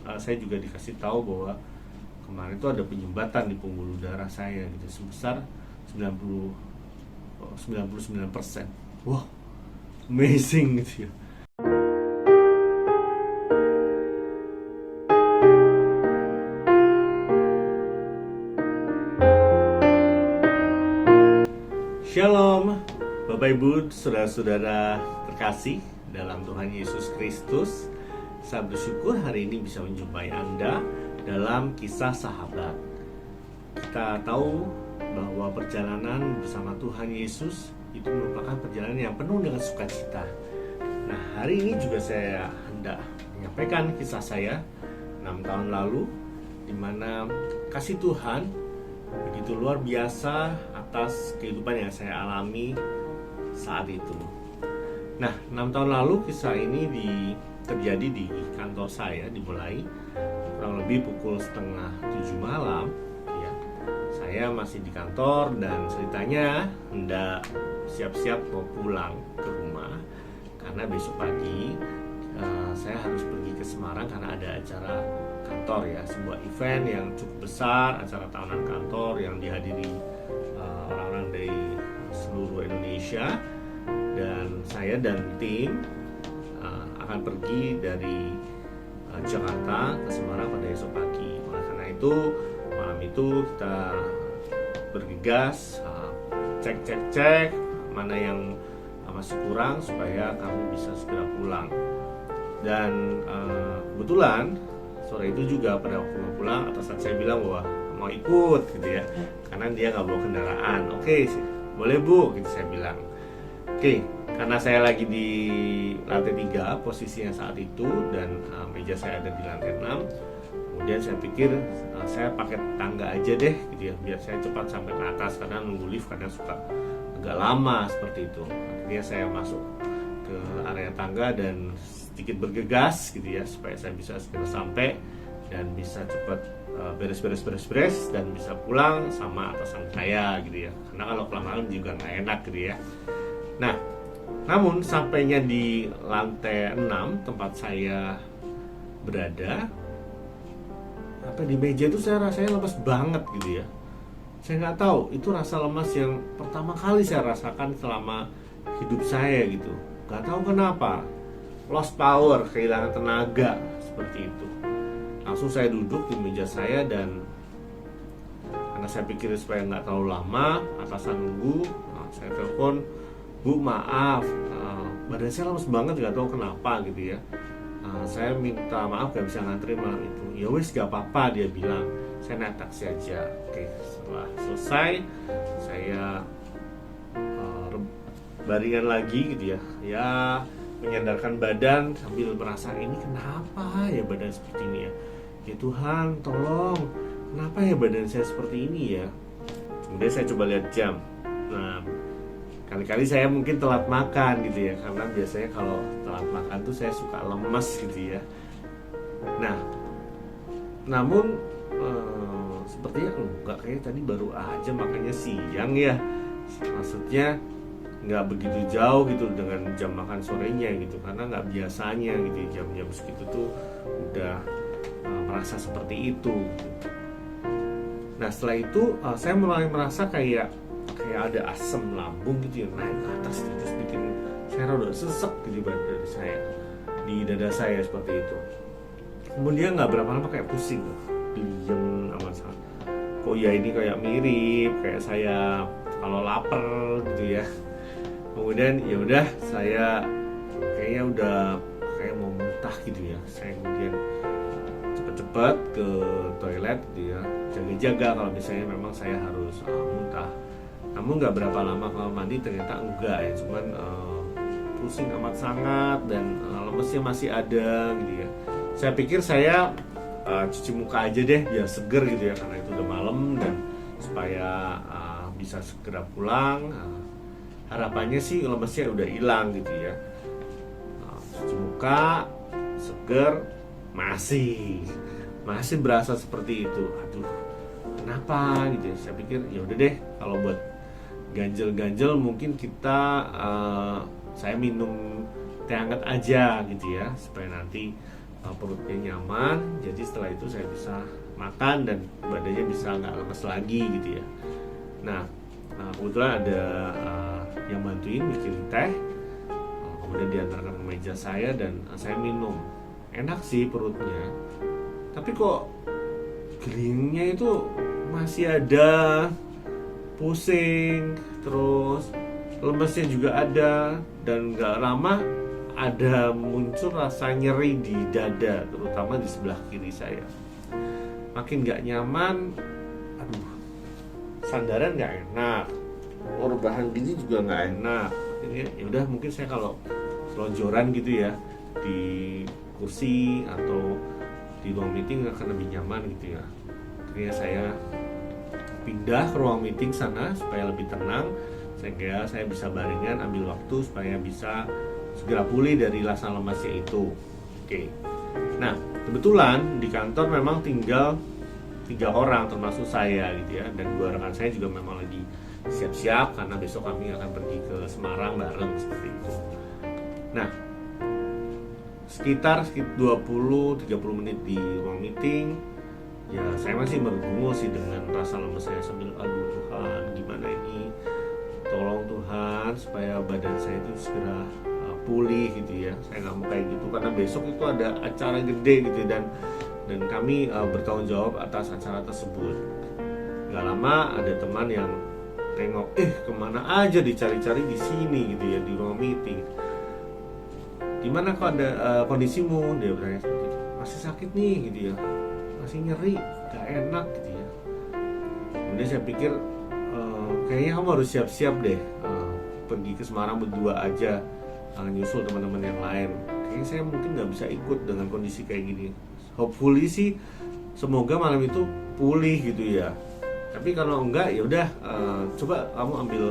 saya juga dikasih tahu bahwa kemarin itu ada penyumbatan di pembuluh darah saya gitu sebesar 99%. Wow, amazing gitu ya. Shalom, Bapak Ibu, saudara-saudara terkasih dalam Tuhan Yesus Kristus. Saya bersyukur hari ini bisa menjumpai Anda dalam kisah sahabat. Kita tahu bahwa perjalanan bersama Tuhan Yesus itu merupakan perjalanan yang penuh dengan sukacita. Nah, hari ini juga saya hendak menyampaikan kisah saya 6 tahun lalu, di mana kasih Tuhan begitu luar biasa atas kehidupan yang saya alami saat itu. Nah, 6 tahun lalu kisah ini terjadi di kantor saya, dimulai kurang lebih pukul setengah 7 malam ya. Saya masih di kantor dan ceritanya hendak siap-siap mau pulang ke rumah karena besok pagi saya harus pergi ke Semarang karena ada acara kantor ya, sebuah event yang cukup besar, acara tahunan kantor yang dihadiri orang-orang dari seluruh Indonesia, dan saya dan tim akan pergi dari Jakarta ke Semarang pada esok pagi. Oleh karena itu malam itu kita bergegas cek mana yang masih kurang supaya kami bisa segera pulang. Dan kebetulan sore itu juga pada waktu mau pulang, atasan saya bilang bahwa mau ikut gitu ya, karena dia nggak bawa kendaraan. Oke, boleh Bu, gitu saya bilang. Oke, karena saya lagi di lantai 3 posisinya saat itu, dan meja saya ada di lantai 6. Kemudian saya pikir saya pakai tangga aja deh gitu ya, biar saya cepat sampai ke atas, karena nunggu lift kadang suka agak lama seperti itu. Akhirnya saya masuk ke area tangga dan sedikit bergegas gitu ya, supaya saya bisa segera sampai dan bisa cepat beres dan bisa pulang sama atasan saya gitu ya, karena kalau kelamaan juga nggak enak gitu ya. Nah, namun sampainya di lantai 6 tempat saya berada, di meja itu saya rasanya lemas banget gitu ya. Saya nggak tahu, itu rasa lemas yang pertama kali saya rasakan selama hidup saya gitu. Nggak tahu kenapa, lost power, kehilangan tenaga seperti itu. Langsung saya duduk di meja saya, dan karena saya pikir supaya nggak terlalu lama atasan nunggu, saya telepon, Bu maaf, badan saya lemes banget, nggak tahu kenapa gitu ya. Saya minta maaf gak bisa ngantri malam itu. Ya wes gak apa-apa, dia bilang, saya naik taksi aja. Oke, setelah selesai saya baringan lagi gitu ya, menyandarkan badan sambil merasa, ini kenapa ya badan seperti ini ya. Ya Tuhan, tolong, kenapa ya badan saya seperti ini ya. Kemudian saya coba lihat jam. Nah, kali-kali saya mungkin telat makan gitu ya, karena biasanya kalau telat makan tuh saya suka lemes gitu ya. Nah, namun sepertinya enggak, kayak tadi baru aja makannya siang ya. Maksudnya nggak begitu jauh gitu dengan jam makan sorenya gitu, karena nggak biasanya gitu jam-jam segitu tuh udah merasa seperti itu. Nah, setelah itu saya mulai merasa kayak ada asam lambung gitu ya, naik ke atas terus bikin saya rada sesek gitu di dada saya seperti itu. Kemudian nggak berapa lama kayak pusing, diem amat sangat. Kok ya ini kayak mirip kayak saya kalau lapar gitu ya. Kemudian ya udah, saya kayaknya udah kayak mau muntah gitu ya. Saya kemudian cepet-cepet ke toilet gitu ya, jaga-jaga kalau misalnya memang saya harus muntah. Namun nggak berapa lama kalau mandi ternyata enggak ya, cuman pusing amat sangat dan lemesnya masih ada gitu ya. Saya pikir saya cuci muka aja deh biar seger gitu ya, karena itu udah malam dan supaya bisa segera pulang. Harapannya sih lemesnya udah hilang gitu ya. Cuci muka, seger, masih berasa seperti itu. Aduh, kenapa gitu ya. Saya pikir ya udah deh, kalau buat ganjel-ganjel mungkin saya minum teh hangat aja gitu ya, supaya nanti perutnya nyaman, jadi setelah itu saya bisa makan dan badannya bisa nggak lemes lagi gitu ya. Nah, kebetulan ada yang bantuin bikin teh, kemudian diantarkan ke meja saya dan saya minum. Enak sih perutnya, tapi kok gelingnya itu masih ada, pusing, terus lemesnya juga ada, dan nggak lama ada muncul rasa nyeri di dada, terutama di sebelah kiri saya. Makin nggak nyaman, aduh, sandaran nggak enak, rebahan gini juga nggak enak. Ini ya udah, mungkin saya kalau selonjoran gitu ya di kursi atau di ruang meeting akan lebih nyaman gitu ya. Akhirnya saya pindah ke ruang meeting sana supaya lebih tenang, sehingga saya bisa baringan, ambil waktu supaya bisa segera pulih dari rasa lemasnya itu. Oke. Nah, kebetulan di kantor memang tinggal 3 orang termasuk saya gitu ya, dan 2 rekan saya juga memang lagi siap-siap karena besok kami akan pergi ke Semarang bareng seperti itu. Nah, sekitar 20-30 menit di ruang meeting, ya saya masih bergumul sih dengan rasa lemas saya sambil, aduh Tuhan, gimana ini? Tolong Tuhan supaya badan saya itu segera pulih gitu ya. Saya nggak mau kayak gitu karena besok itu ada acara gede gitu, dan kami bertanggung jawab atas acara tersebut. Nggak lama ada teman yang tengok, kemana aja dicari-cari di sini gitu ya, di ruang meeting. Gimana kok ada kondisimu? Dia bertanya seperti itu. Masih sakit nih gitu ya, masih nyeri, nggak enak gitu ya. Kemudian saya pikir kayaknya kamu harus siap-siap deh, pergi ke Semarang berdua aja, nyusul teman-teman yang lain. Kayaknya saya mungkin nggak bisa ikut dengan kondisi kayak gini. Hopefully sih, semoga malam itu pulih gitu ya. Tapi kalau enggak, ya udah, coba kamu ambil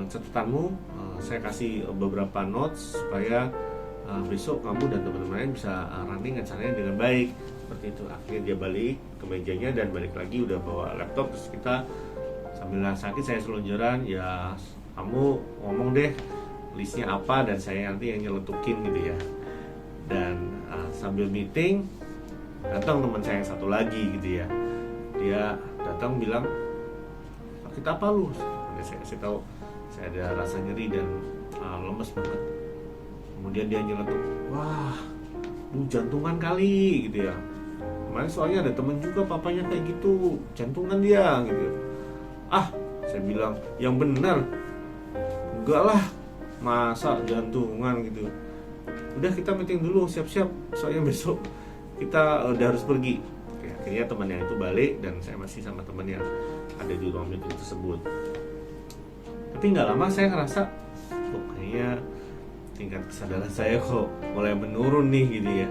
catatanmu, saya kasih beberapa notes supaya besok kamu dan teman-teman lain bisa running acaranya dengan baik. Seperti itu. Akhirnya dia balik ke mejanya dan balik lagi udah bawa laptop. Terus kita sambil sakit, saya selonjoran, ya kamu ngomong deh listnya apa dan saya nanti yang nyeletukin gitu ya. Dan sambil meeting datang teman saya yang satu lagi gitu ya. Dia datang bilang, sakit apa lu? Saya kasih tahu saya ada rasa nyeri dan lemes banget. Kemudian dia nyeletuk, wah, lu jantungan kali gitu ya. Kemarin soalnya ada temen juga papanya kayak gitu, jantungan dia gitu. Saya bilang, yang benar, enggak lah, masa jantungan gitu. Udah, kita meeting dulu, siap-siap, soalnya besok kita udah harus pergi. Oke, akhirnya teman yang itu balik dan saya masih sama teman yang ada di ruang meeting tersebut. Tapi nggak lama saya ngerasa, kok kayaknya tingkat kesadaran saya kok mulai menurun nih gitu ya.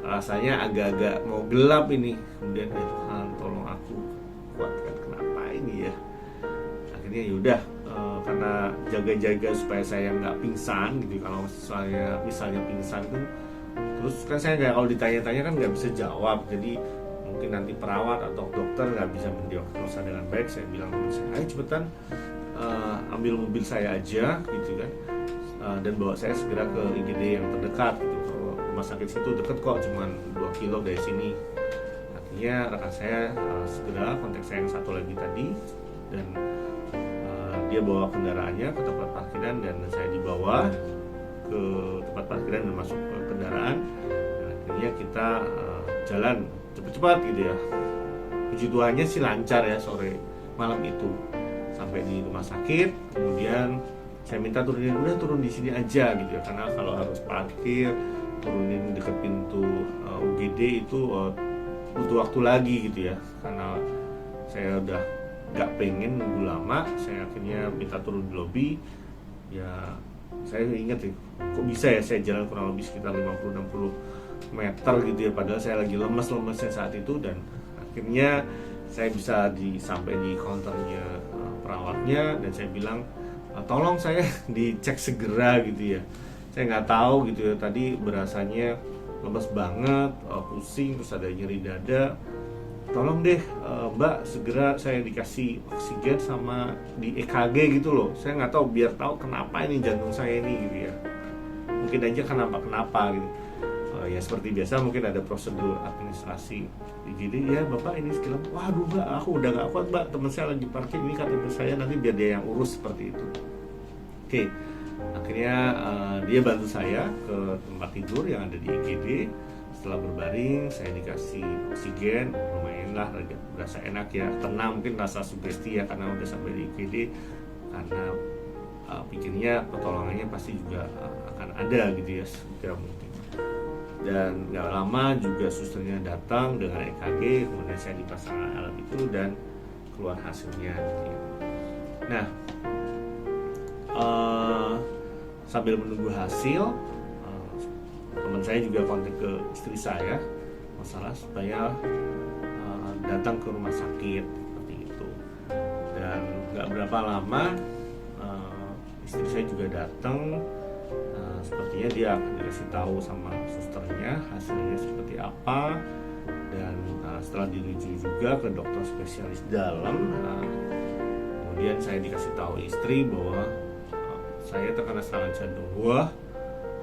Rasanya agak-agak mau gelap ini. Kemudian, ya Tuhan, tolong aku kuatkan, kenapa ini ya. Akhirnya yaudah, karena jaga-jaga supaya saya nggak pingsan gitu. Kalau saya misalnya pingsan kan, terus kan saya nggak, kalau ditanya-tanya kan nggak bisa jawab, jadi mungkin nanti perawat atau dokter nggak bisa mendiagnosa dengan baik. Saya bilang teman saya, ayo cepetan ambil mobil saya aja gitu kan, dan bawa saya segera ke IGD yang terdekat gitu. Kalau rumah sakit situ deket kok, cuman 2 kilo dari sini. Akhirnya rekan saya segera kontak saya yang satu lagi tadi, dan dia bawa kendaraannya ke tempat parkiran dan saya dibawa ke tempat parkiran dan masuk ke kendaraan. Dan akhirnya kita jalan cepat-cepat gitu ya. Puji Tuhannya sih lancar ya sore malam itu. Sampai di rumah sakit, kemudian saya minta turun di sini aja gitu ya, karena kalau harus parkir turunin dekat pintu UGD itu butuh waktu lagi gitu ya. Karena saya udah nggak pengen nunggu lama, saya akhirnya minta turun di lobi. Ya saya ingat ya, kok bisa ya saya jalan kurang lebih sekitar 50-60 meter gitu ya, padahal saya lagi lemes-lemesnya saat itu. Dan akhirnya saya bisa sampai di counternya perawatnya, dan saya bilang, tolong saya dicek segera gitu ya. Saya nggak tahu gitu ya, tadi berasanya lemes banget, pusing, terus ada nyeri dada. Tolong deh Mbak, segera saya dikasih oksigen sama di EKG gitu loh. Saya nggak tahu, biar tahu kenapa ini jantung saya ini gitu ya. Mungkin aja kenapa gitu. ya seperti biasa mungkin ada prosedur administrasi. Jadi ya Bapak ini sekilas, waduh Mbak, aku udah gak kuat Mbak, teman saya lagi parkir, ini KTP saya, nanti biar dia yang urus, seperti itu. Oke, akhirnya dia bantu saya ke tempat tidur yang ada di IGD. Setelah berbaring, saya dikasih oksigen, lumayan lah, berasa enak ya, tenang, mungkin rasa sugesti ya karena udah sampai di IGD, karena pikirnya pertolongannya pasti juga akan ada gitu ya, segera mungkin. Dan gak lama juga susternya datang dengan EKG, kemudian saya dipasang alat itu dan keluar hasilnya gitu ya. Nah, sambil menunggu hasil, teman saya juga kontak ke istri saya masalah supaya datang ke rumah sakit seperti itu. Dan gak berapa lama istri saya juga datang. Sepertinya dia akan dikasih tahu sama susternya hasilnya seperti apa, dan setelah dirujuk juga ke dokter spesialis dalam, kemudian saya dikasih tahu istri bahwa saya terkena serangan jantung. Wah,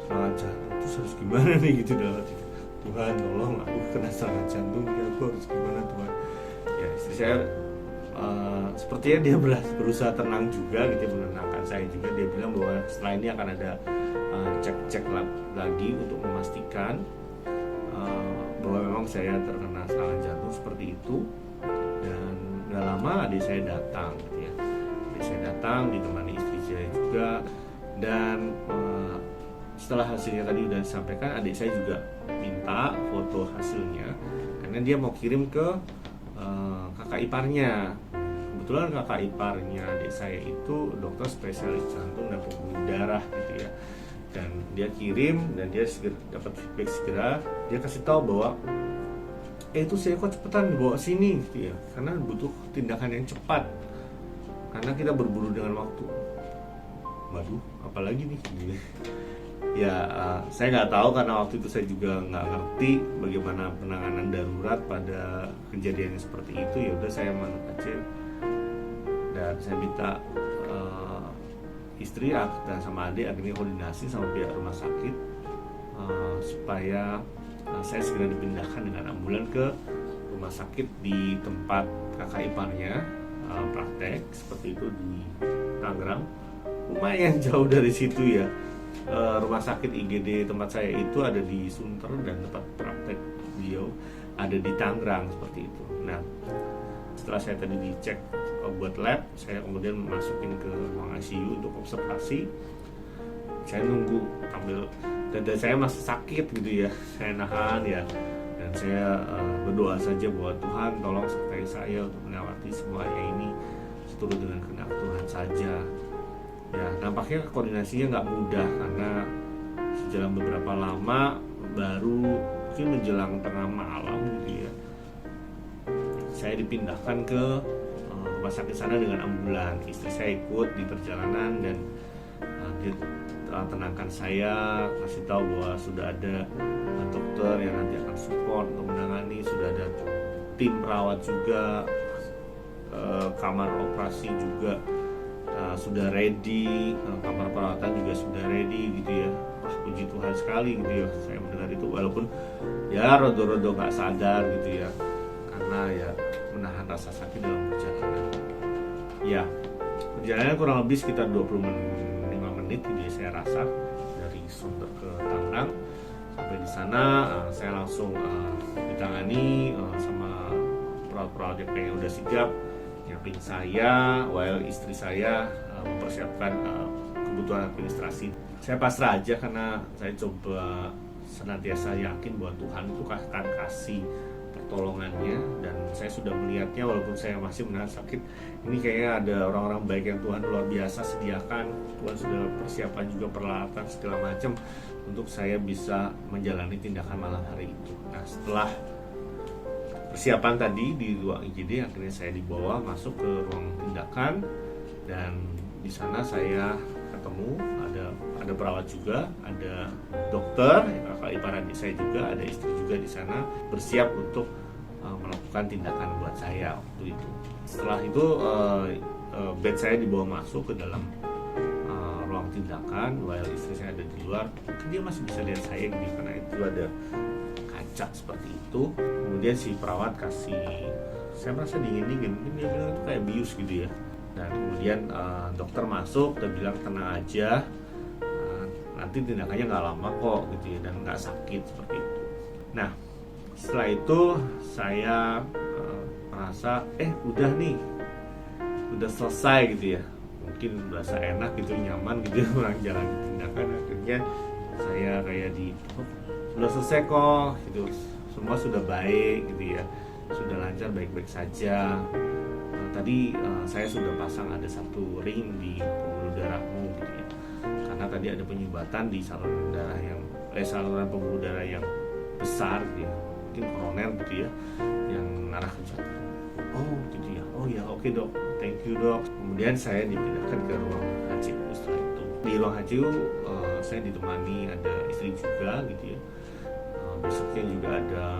serangan jantung itu harus gimana nih gitu dalam hati. Tuhan tolong, aku kena serangan jantung, ya aku harus gimana Tuhan. Ya istri saya sepertinya dia berusaha tenang juga gitu, menenangkan saya juga. Dia bilang bahwa setelah ini akan ada cek lagi untuk memastikan bahwa memang saya terkena serangan jantung seperti itu. Dan gak lama adik saya datang gitu ya. Adik saya datang ditemani istri saya juga. Dan setelah hasilnya tadi udah disampaikan, adik saya juga minta foto hasilnya karena dia mau kirim ke kakak iparnya. Kebetulan kakak iparnya adik saya itu dokter spesialis jantung dan pembuluh darah gitu ya. Dan dia kirim, dan dia dapat feedback segera. Dia kasih tahu bahwa itu saya kok cepetan dibawa sini gitu ya, karena butuh tindakan yang cepat karena kita berburu dengan waktu. Waduh, apalagi nih gitu. Ya saya nggak tahu karena waktu itu saya juga nggak ngerti bagaimana penanganan darurat pada kejadian yang seperti itu. Ya udah saya manut aja, dan saya minta istri dan sama adik akhirnya koordinasi sama pihak rumah sakit supaya saya segera dipindahkan dengan ambulan ke rumah sakit di tempat kakak iparnya praktek seperti itu di Tangerang. Lumayan jauh dari situ ya. Rumah sakit IGD tempat saya itu ada di Sunter, dan tempat praktek beliau ada di Tangerang seperti itu. Nah, setelah saya tadi dicek buat lab, saya kemudian masukin ke ruang ICU untuk observasi. Saya nunggu sambil dada saya masih sakit gitu ya, saya nahan ya, dan saya berdoa saja bahwa Tuhan tolong sertai saya untuk melewati semuanya ini seturut dengan kehendak Tuhan saja. Ya, nampaknya koordinasinya nggak mudah karena sejalan beberapa lama, baru mungkin menjelang tengah malam gitu ya, saya dipindahkan ke rumah sakit sana dengan ambulan. Istri saya ikut di perjalanan, dan dia tenangkan saya, kasih tahu bahwa sudah ada dokter yang nanti akan support untuk menangani, sudah ada tim perawat juga, kamar operasi juga sudah ready, kamar perawatan juga sudah ready gitu ya. Wah, puji Tuhan sekali gitu ya, saya mendengar itu, walaupun ya rodo-rodo gak sadar gitu ya, karena ya menahan rasa sakit dalam perjalanan. Ya, perjalanan kurang lebih sekitar 25 menit gitu ya, saya rasa, dari Sunter ke Tangerang. Sampai di sana saya langsung ditangani sama perawat-perawat yang udah sigap nyiapin saya, while istri saya mempersiapkan kebutuhan administrasi. Saya pasrah aja karena saya coba senantiasa yakin bahwa Tuhan itu akan kasih pertolongannya, dan saya sudah melihatnya walaupun saya masih menahan sakit. Ini kayaknya ada orang-orang baik yang Tuhan luar biasa sediakan. Tuhan sudah persiapan juga peralatan segala macam untuk saya bisa menjalani tindakan malam hari itu. Nah, setelah persiapan tadi di ruang IGD, akhirnya saya dibawa masuk ke ruang tindakan, dan di sana saya ketemu ada perawat juga, ada dokter, kakak ipar adik saya juga, ada istri juga di sana bersiap untuk melakukan tindakan buat saya waktu itu. Setelah itu bed saya dibawa masuk ke dalam ruang tindakan while istri saya ada di luar, dia masih bisa lihat saya gitu, karena itu ada kaca seperti itu. Kemudian si perawat kasih, saya merasa dingin-dingin, mungkin dia bilang itu kayak bius gitu ya. Dan kemudian dokter masuk dan bilang tenang aja, nanti tindakannya nggak lama kok gitu ya, dan nggak sakit seperti itu. Nah setelah itu saya merasa udah nih, udah selesai gitu ya, mungkin berasa enak gitu, nyaman gitu ya orang jalan tindakan. Akhirnya saya kayak udah selesai kok gitu, semua sudah baik gitu ya, sudah lancar, baik-baik saja. Tadi saya sudah pasang ada satu ring di pembuluh darahmu gitu ya, karena tadi ada penyumbatan di saluran darah saluran pembuluh darah yang besar gitu ya, mungkin koroner gitu ya, yang mengarah ke jantung. Oh gitu ya, oh ya oke dok, thank you dok. Kemudian saya dipindahkan ke ruang HCU. Setelah itu di ruang HCU saya ditemani ada istri juga gitu ya. Besoknya juga ada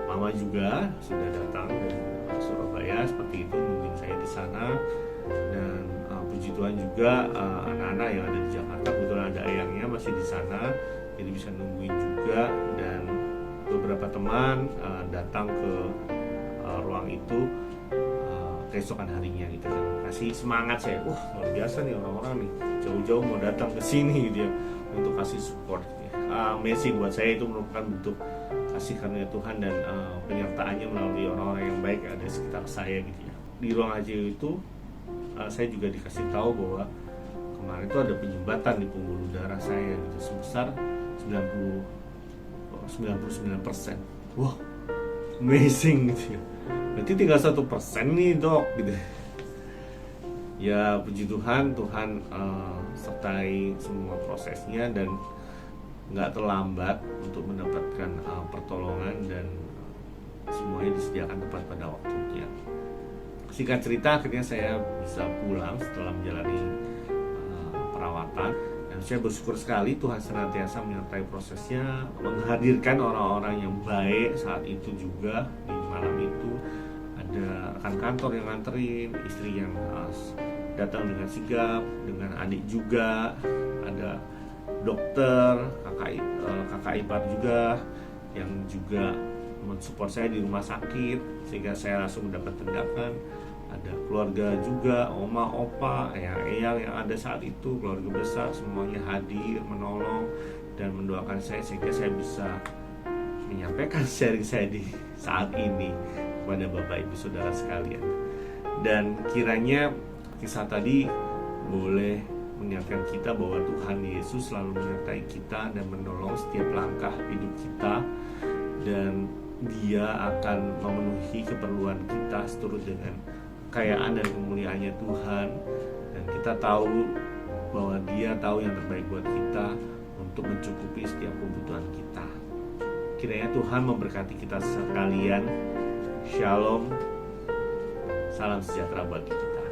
mama juga sudah datang dari Surabaya seperti itu, nungguin saya di sana. Dan puji Tuhan juga anak-anak yang ada di Jakarta, kebetulan ada ayangnya masih di sana, jadi bisa nungguin juga. Dan beberapa teman datang ke ruang itu keesokan harinya gitu kan, kasih semangat saya. Luar biasa nih orang-orang nih, jauh-jauh mau datang ke sini gitu ya, untuk kasih support gitu ya. Amazing buat saya, itu merupakan bentuk kasih karunia Tuhan dan penyertaannya melalui orang-orang yang baik yang ada di sekitar saya gitu ya. Di ruang HCU itu saya juga dikasih tahu bahwa kemarin itu ada penyumbatan di pembuluh darah saya gitu, sebesar 99%. Wah, amazing gitu ya. Berarti tinggal 1% nih dok gitu. Ya puji Tuhan, Tuhan sertai semua prosesnya dan nggak terlambat untuk mendapatkan pertolongan, dan semuanya disediakan tepat pada waktunya. Singkat cerita, akhirnya saya bisa pulang setelah menjalani perawatan, dan saya bersyukur sekali Tuhan senantiasa menyertai prosesnya, menghadirkan orang-orang yang baik saat itu juga. Di malam itu ada rekan kantor yang nganterin, istri yang datang dengan sigap, dengan adik juga, ada dokter, kakak ipar juga yang juga mensupport saya di rumah sakit sehingga saya langsung mendapat tindakan. Ada keluarga juga, oma, opa, eyang yang ada saat itu, keluarga besar semuanya hadir menolong dan mendoakan saya sehingga saya bisa menyampaikan sharing saya di saat ini kepada Bapak Ibu Saudara sekalian. Dan kiranya kisah tadi boleh mengingatkan kita bahwa Tuhan Yesus selalu menyertai kita dan menolong setiap langkah hidup kita, dan Dia akan memenuhi keperluan kita seturut dengan kekayaan dan kemuliaannya Tuhan. Dan kita tahu bahwa Dia tahu yang terbaik buat kita untuk mencukupi setiap kebutuhan kita. Kiranya Tuhan memberkati kita sekalian. Shalom, salam sejahtera bagi kita.